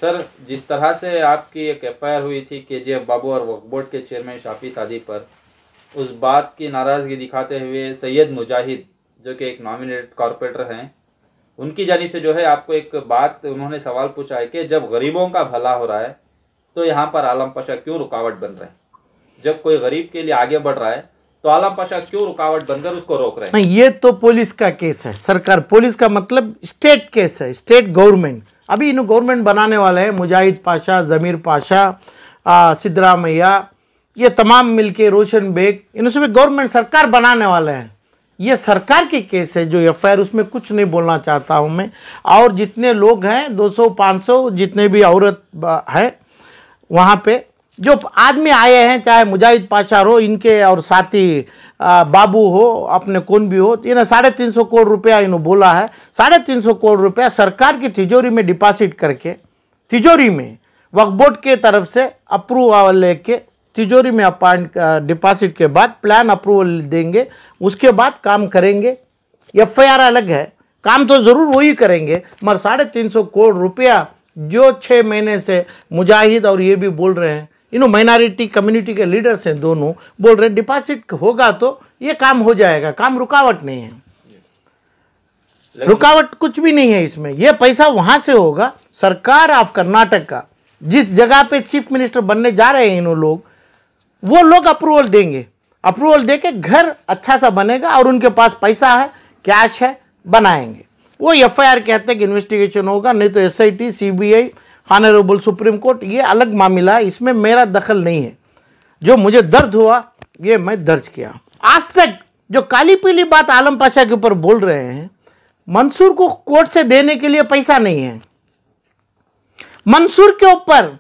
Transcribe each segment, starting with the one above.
Sir, जिस तरह से आपकी एक एफआईआर हुई थी केजीएफ बाबू और वक्फ बोर्ड के चेयरमैन शाफी सादी पर, उस बात की नाराज़गी दिखाते हुए सैयद मुजाहिद जो कि एक नॉमिनेटेड कॉरपोरेटर हैं, उनकी जानिब से जो है आपको एक बात उन्होंने सवाल पूछा है कि जब गरीबों का भला हो रहा है तो यहाँ पर आलम पाशा क्यों रुकावट बन रहे हैं? जब कोई गरीब के लिए आगे बढ़ रहा है तो आलम पाशा क्यों रुकावट बनकर उसको रोक रहे हैं? नहीं, ये तो पुलिस का केस है। सरकार, पुलिस का मतलब स्टेट केस है, स्टेट गवर्नमेंट। अभी इन गवर्नमेंट बनाने वाले हैं मुजाहिद पाशा, ज़मीर पाशा, सिद्धरामैया, ये तमाम मिलके, रोशन बेग, इनसे गवर्नमेंट सरकार बनाने वाले हैं। ये सरकार के केस है जो एफआईआर, उसमें कुछ नहीं बोलना चाहता हूँ मैं। और जितने लोग हैं 200-500 जितने भी औरत है वहाँ पे जो आदमी आए हैं, चाहे मुजाहिद पाशा हो, इनके और साथी बाबू हो, अपने कौन भी हो, इन्हें 350 करोड़ रुपया इन्होंने बोला है। 350 करोड़ रुपया सरकार की तिजोरी में डिपॉजिट करके, तिजोरी में वक्फ बोर्ड के तरफ से अप्रूवल लेके तिजोरी में डिपॉजिट के बाद प्लान अप्रूवल देंगे, उसके बाद काम करेंगे। एफआईआर अलग है, काम तो ज़रूर वही करेंगे, मगर 350 करोड़ रुपया जो 6 महीने से मुजाहिद और ये भी बोल रहे हैं, इन्हों माइनॉरिटी कम्युनिटी के लीडर्स हैं, दोनों बोल रहे हैं डिपॉजिट होगा तो ये काम हो जाएगा, काम रुकावट नहीं है, रुकावट कुछ भी नहीं है इसमें। ये पैसा वहाँ से होगा, सरकार ऑफ कर्नाटक का जिस जगह पे चीफ मिनिस्टर बनने जा रहे हैं इन्हों लोग, वो लोग अप्रूवल देंगे, अप्रूवल देके घर अच्छा सा बनेगा और उनके पास पैसा है, कैश है, बनाएंगे। वो एफआईआर कहते हैं कि इन्वेस्टिगेशन होगा, नहीं तो SIT, CBI, honourable supreme court, ये अलग मामला है, इसमें मेरा दखल नहीं है। जो मुझे दर्द हुआ ये मैं दर्ज किया। आज तक जो काली पीली बात आलम पाशा के ऊपर बोल रहे हैं, मंसूर को कोर्ट से देने के लिए पैसा नहीं है। मंसूर के ऊपर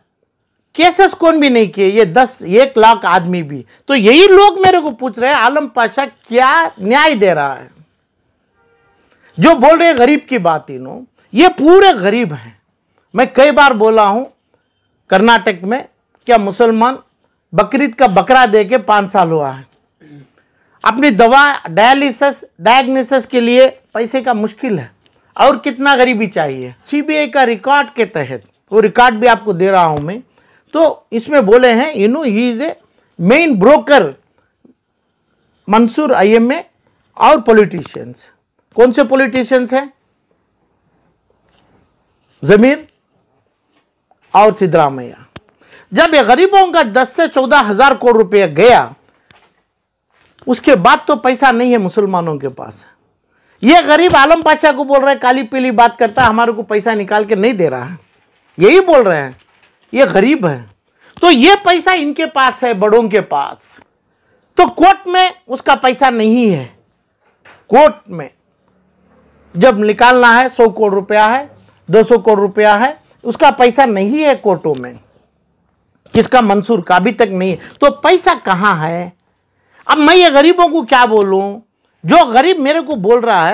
केसेस कौन भी नहीं किए, ये 1 लाख आदमी भी। तो यही लोग मेरे को पूछ रहे हैं आलम पाशा क्या न्याय दे रहा है। जो बोल रहे हैं गरीब की बात, इन्हों ये पूरे गरीब हैं। मैं कई बार बोला हूं, कर्नाटक में क्या मुसलमान बकरीद का बकरा दे के 5 साल हुआ है। अपनी दवा डायग्नोसिस के लिए पैसे का मुश्किल है, और कितना गरीबी चाहिए। सीबीआई का रिकॉर्ड के तहत, वो रिकॉर्ड भी आपको दे रहा हूं मैं, तो इसमें बोले हैं he is a main broker Mansoor IMA और पॉलिटिशियंस। कौन से पॉलिटिशियंस हैं? ज़मीर और सिद्धरामैया। जब ये गरीबों का 10 से 14 हज़ार करोड़ रुपया गया, उसके बाद तो पैसा नहीं है मुसलमानों के पास। ये गरीब आलम पाशा को बोल रहा है, काली पीली बात करता है, हमारे को पैसा निकाल के नहीं दे रहा है, यही बोल रहे हैं। ये गरीब है, तो ये पैसा इनके पास है, बड़ों के पास। तो कोर्ट में उसका पैसा नहीं है। कोर्ट में जब निकालना है 100 करोड़ रुपया है, 200 करोड़ रुपया है, उसका पैसा नहीं है कोर्टों में। किसका? मंसूर का अभी तक नहीं है। तो पैसा कहाँ है? अब मैं ये गरीबों को क्या बोलूं? जो गरीब मेरे को बोल रहा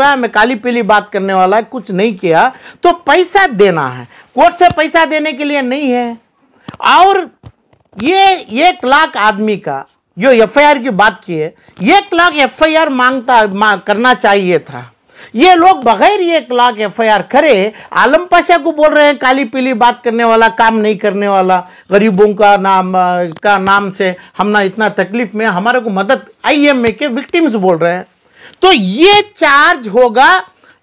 है मैं काली पीली बात करने वाला है, कुछ नहीं किया, तो पैसा देना है। कोर्ट से पैसा देने के लिए नहीं है। और ये 1 लाख आदमी का जो एफआईआर की बात की है, 1 लाख एफआईआर करना चाहिए था। ये लोग बगैर 1 लाख एफआईआर करे आलम पाशा को बोल रहे हैं काली पीली बात करने वाला, काम नहीं करने वाला, गरीबों का नाम से हम ना इतना तकलीफ में, हमारे को मदद, आईएमए के विक्टिम्स बोल रहे हैं। तो ये चार्ज होगा।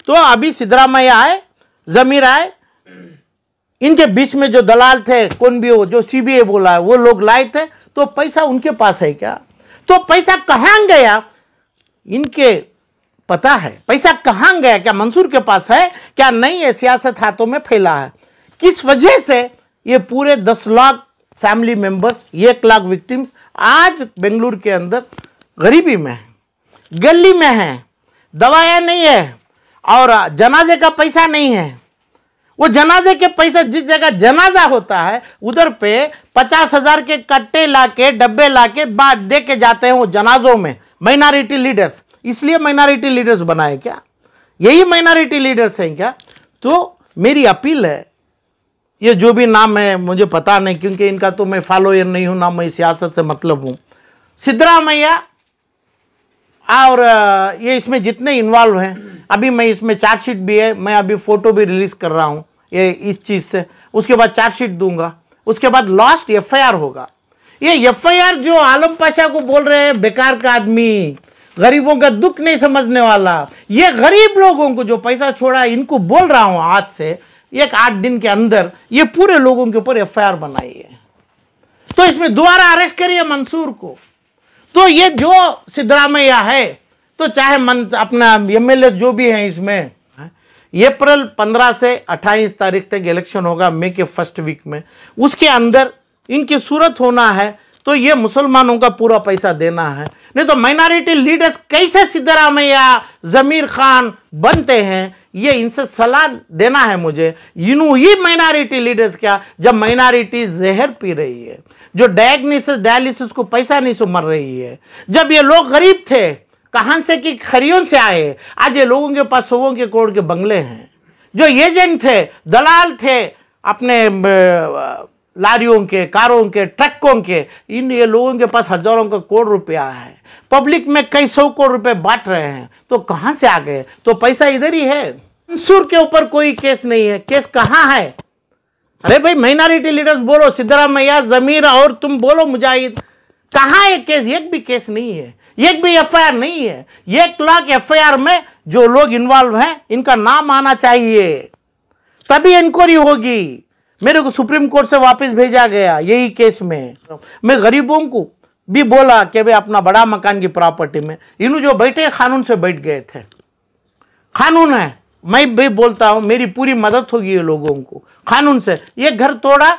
तो अभी सिद्धरामैया आए, ज़मीर आए, इनके बीच में जो दलाल थे, कौन भी हो, जो सीबीआई बोला है, वो लोग लाए थे। तो पैसा उनके पास है क्या? तो पैसा कहाँ गया इनके पता है? पैसा कहाँ गया? क्या मंसूर के पास है? क्या नहीं है? सियासत हाथों में फैला है। किस वजह से ये पूरे 10 lakh family members, 1 lakh victims आज बेंगलुरु के अंदर गरीबी में है, गली में है, दवाएं नहीं है और जनाजे का पैसा नहीं है। वो जनाजे के पैसा, जिस जगह जनाजा होता है उधर पे 50,000 के कट्टे लाके, डब्बे लाके बांट दे के जाते हैं वो जनाजों में माइनॉरिटी लीडर्स। इसलिए माइनॉरिटी लीडर्स बनाए क्या? यही माइनॉरिटी लीडर्स हैं क्या? तो मेरी अपील है, ये जो भी नाम है मुझे पता नहीं, क्योंकि इनका तो मैं फॉलोअर नहीं हूं, ना मैं सियासत से मतलब हूं। सिद्धरामैया और ये इसमें जितने इन्वॉल्व हैं, अभी मैं इसमें चार्जशीट भी है, मैं अभी फोटो भी रिलीज कर रहा हूं ये इस चीज़ से, उसके बाद चार्जशीट दूंगा, उसके बाद लास्ट एफआईआर होगा। ये एफआईआर जो आलम पाशा को बोल रहे हैं बेकार का आदमी, गरीबों का दुख नहीं समझने वाला, ये गरीब लोगों को जो पैसा छोड़ा इनको बोल रहा हूं आज से 8 दिन के अंदर ये पूरे लोगों के ऊपर एफआईआर बनाई है। तो इसमें दोबारा अरेस्ट करिए मंसूर को। तो ये जो सिद्धरामैया है, तो चाहे अपना एमएलए जो भी है इसमें, अप्रैल 15 से 28 तारीख तक इलेक्शन होगा, मई के फर्स्ट वीक में, उसके अंदर इनकी सूरत होना है तो ये मुसलमानों का पूरा पैसा देना है। नहीं तो माइनॉरिटी लीडर्स कैसे सिद्धरामैया, जमीर खान बनते हैं, ये इनसे सलाह देना है मुझे। इन्हों ही माइनॉरिटी लीडर्स क्या, जब माइनॉरिटी जहर पी रही है, जो डायलिसिस को पैसा नहीं मर रही है, जब ये लोग गरीब थे, कहां से कि खरियों से आए, आज ये लोगों के पास 100 के करोड़ के बंगले हैं, जो एजेंट थे, दलाल थे अपने लारियों के, कारों के, ट्रकों के, इन ये लोगों के पास हजारों का करोड़ रुपया है, पब्लिक में कई 100 करोड़ रुपए बांट रहे हैं, तो कहां से आ गए? तो पैसा इधर ही है। मंसूर के ऊपर कोई केस नहीं है, केस कहां है? अरे भाई माइनॉरिटी लीडर्स बोलो, सिद्धरामैया, जमीर और तुम बोलो मुजाहिद, कहां है केस? एक भी केस नहीं है, एक भी एफआईआर नहीं है। 1 लाख एफआईआर में जो लोग इन्वॉल्व हैं इनका नाम आना चाहिए, तभी इंक्वायरी होगी। मेरे को सुप्रीम कोर्ट से वापस भेजा गया यही केस में। मैं गरीबों को भी बोला कि भाई अपना बड़ा मकान की प्रॉपर्टी में, इन्हों जो बैठे कानून से बैठ गए थे, कानून है, मैं भी बोलता हूं मेरी पूरी मदद होगी ये लोगों को कानून से। ये घर तोड़ा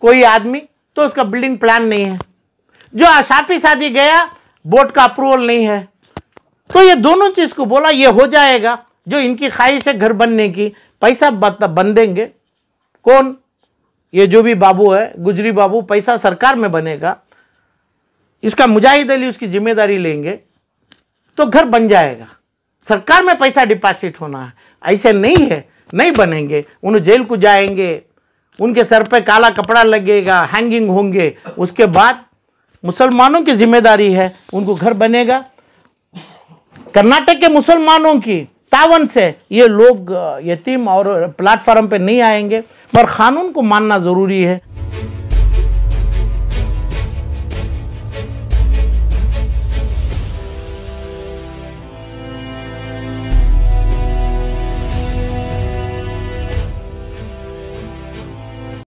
कोई आदमी तो उसका बिल्डिंग प्लान नहीं है, जो शाफी शादी गया बोर्ड का अप्रूवल नहीं है, तो ये दोनों चीज को बोला ये हो जाएगा। जो इनकी ख्वाहिश है घर बनने की, पैसा बन देंगे कौन? ये जो भी बाबू है, गुजरी बाबू, पैसा सरकार में बनेगा, इसका मुजाहिद अली उसकी जिम्मेदारी लेंगे तो घर बन जाएगा। सरकार में पैसा डिपॉजिट होना है, ऐसे नहीं है, नहीं बनेंगे। उन्हें जेल को जाएंगे, उनके सर पे काला कपड़ा लगेगा, हैंगिंग होंगे, उसके बाद मुसलमानों की जिम्मेदारी है, उनको घर बनेगा। कर्नाटक के मुसलमानों की तावन से ये लोग यतीम और प्लेटफॉर्म पे नहीं आएंगे, पर कानून को मानना जरूरी है।